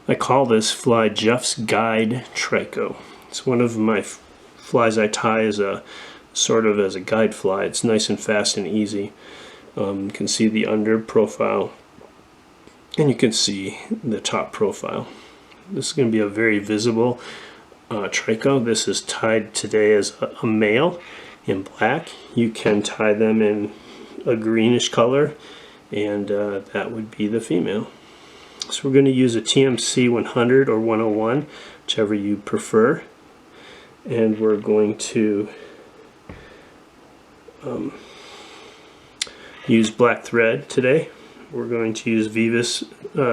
I call this fly Jeff's Guide Trico. It's one of my flies I tie as a sort of as a guide fly. It's nice and fast and easy. You can see the under profile and you can see the top profile. This is going to be a very visible trico. This is tied today as a male in black. You can tie them in a greenish color, and that would be the female. So we're going to use a TMC 100 or 101, whichever you prefer, and we're going to use black thread today. We're going to use Vivus.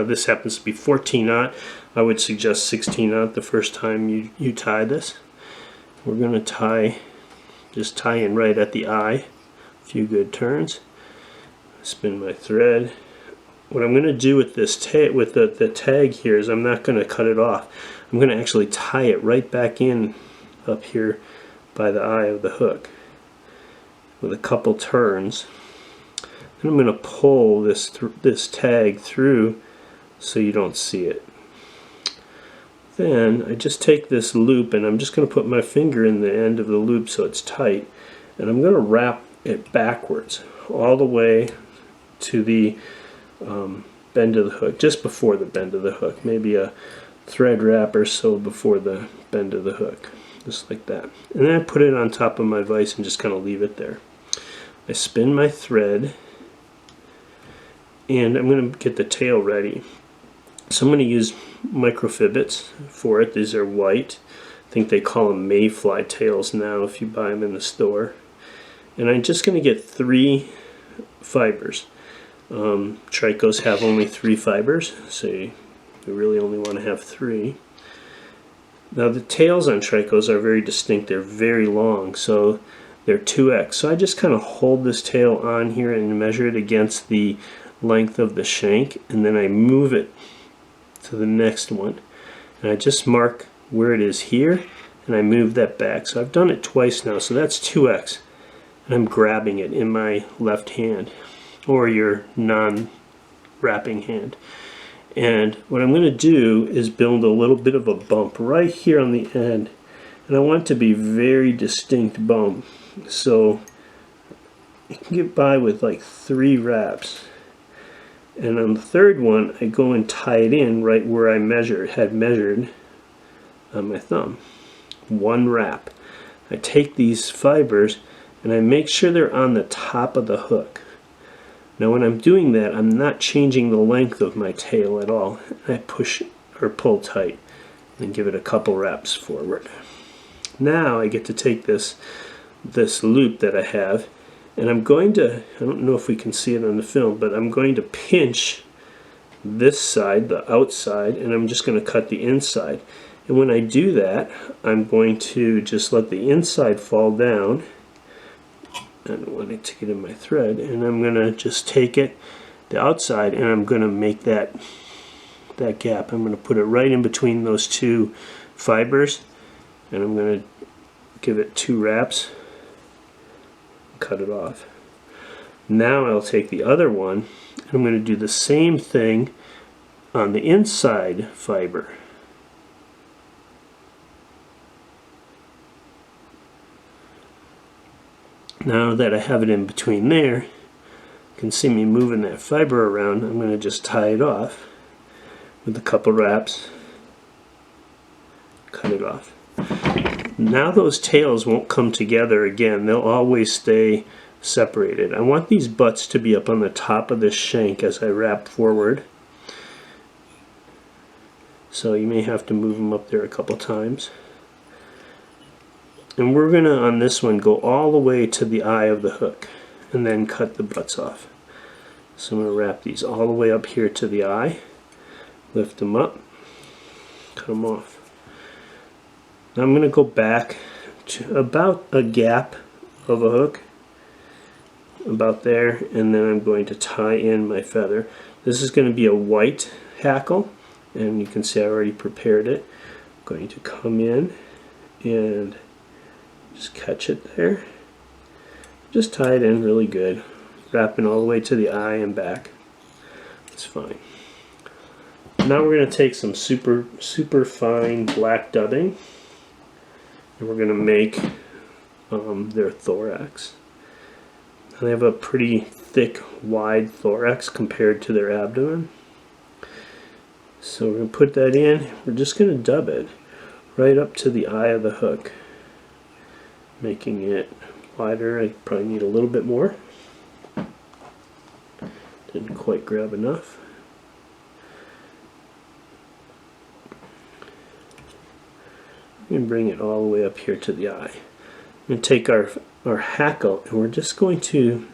This happens to be 14-aught. I would suggest 16-aught the first time you tie this. We're going to just tie in right at the eye. A few good turns. Spin my thread. What I'm going to do with this with the tag here is I'm not going to cut it off. I'm going to actually tie it right back in up here by the eye of the hook with a couple turns. Then I'm going to pull this tag through so you don't see it. Then I just take this loop and I'm just going to put my finger in the end of the loop so it's tight, and I'm going to wrap it backwards all the way to the bend of the hook, just before the bend of the hook, maybe a thread wrap or so before the bend of the hook, just like that. And then I put it on top of my vise and just kind of leave it there. I spin my thread and I'm going to get the tail ready. So I'm going to use microfibbits for it. These are white. I think they call them mayfly tails now if you buy them in the store. And I'm just going to get 3 fibers. Tricos have only 3 fibers, so you really only want to have 3. Now the tails on tricos are very distinct. They're very long, so they're 2x. So I just kind of hold this tail on here and measure it against the length of the shank, and then I move it to the next one. And I just mark where it is here, and I move that back. So I've done it twice now, so that's 2x. And I'm grabbing it in my left hand, or your non-wrapping hand. And what I'm going to do is build a little bit of a bump right here on the end. And I want it to be very distinct bump. So you can get by with like 3 wraps. And on the third one, I go and tie it in right where I had measured on my thumb. 1 wrap. I take these fibers and I make sure they're on the top of the hook. Now when I'm doing that, I'm not changing the length of my tail at all. I push or pull tight and give it a couple wraps forward. Now I get to take this loop that I have, and I'm going to, I don't know if we can see it on the film, but I'm going to pinch this side, the outside, and I'm just going to cut the inside. And when I do that, I'm going to just let the inside fall down. I don't want it to get in my thread, and I'm going to just take it, the outside, and I'm going to make that gap. I'm going to put it right in between those 2 fibers, and I'm going to give it 2 wraps, cut it off. Now I'll take the other one, and I'm going to do the same thing on the inside fiber. Now that I have it in between there, you can see me moving that fiber around. I'm going to just tie it off with a couple wraps, cut it off. Now those tails won't come together again. They'll always stay separated. I want these butts to be up on the top of this shank as I wrap forward. So you may have to move them up there a couple times. And we're going to, on this one, go all the way to the eye of the hook and then cut the butts off. So I'm going to wrap these all the way up here to the eye, lift them up, cut them off. Now I'm going to go back to about a gap of a hook, about there, and then I'm going to tie in my feather. This is going to be a white hackle, and you can see I already prepared it. I'm going to come in and just catch it there. Just tie it in really good, wrapping all the way to the eye and back. It's fine. Now we're going to take some super fine black dubbing, and we're going to make their thorax. And they have a pretty thick, wide thorax compared to their abdomen. So we're going to put that in. We're just going to dub it right up to the eye of the hook, making it wider. I probably need a little bit more. Didn't quite grab enough. And bring it all the way up here to the eye. And take our hackle, and we're just going to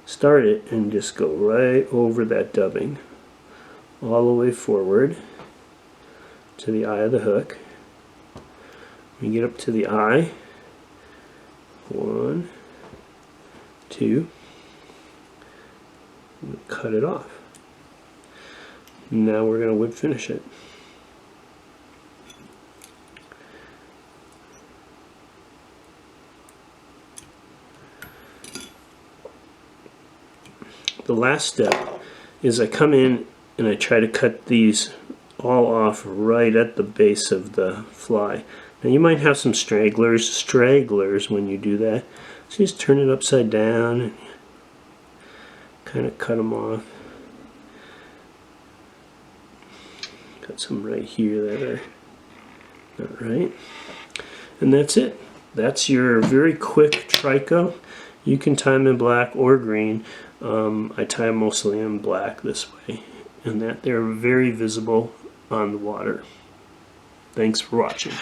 start it and just go right over that dubbing all the way forward to the eye of the hook. We get up to the eye. 1, 2. Cut it off. Now we're going to wood finish it. The last step is I come in and I try to cut these all off right at the base of the fly. Now you might have some stragglers when you do that. So you just turn it upside down and kind of cut them off. Got some right here that are not right. And that's it. That's your very quick trico. You can tie them in black or green. I tie them mostly in black this way, and that they're very visible on the water. Thanks for watching.